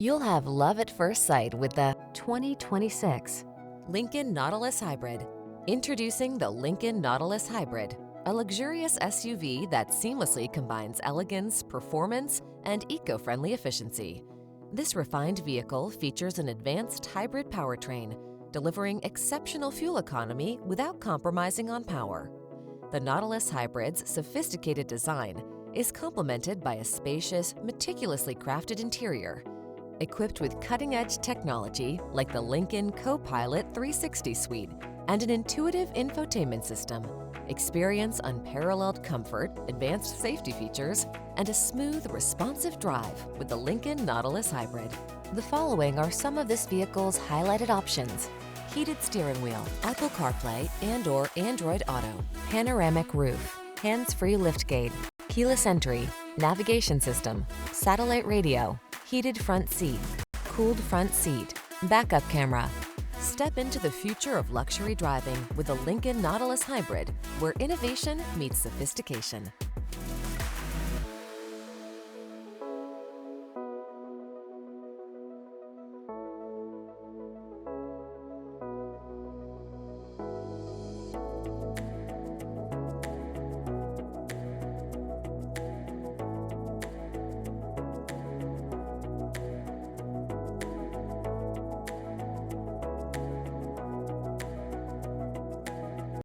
You'll have love at first sight with the 2026 Lincoln Nautilus Hybrid. Introducing the Lincoln Nautilus Hybrid, a luxurious SUV that seamlessly combines elegance, performance, and eco-friendly efficiency. This refined vehicle features an advanced hybrid powertrain, delivering exceptional fuel economy without compromising on power. The Nautilus Hybrid's sophisticated design is complemented by a spacious, meticulously crafted interior. Equipped with cutting-edge technology like the Lincoln Co-Pilot 360 suite and an intuitive infotainment system, experience unparalleled comfort, advanced safety features, and a smooth, responsive drive with the Lincoln Nautilus Hybrid. The following are some of this vehicle's highlighted options: heated steering wheel, Apple CarPlay and/or Android Auto, panoramic roof, hands-free liftgate, keyless entry, navigation system, satellite radio, heated front seat, cooled front seat, backup camera. Step into the future of luxury driving with the Lincoln Nautilus Hybrid, where innovation meets sophistication.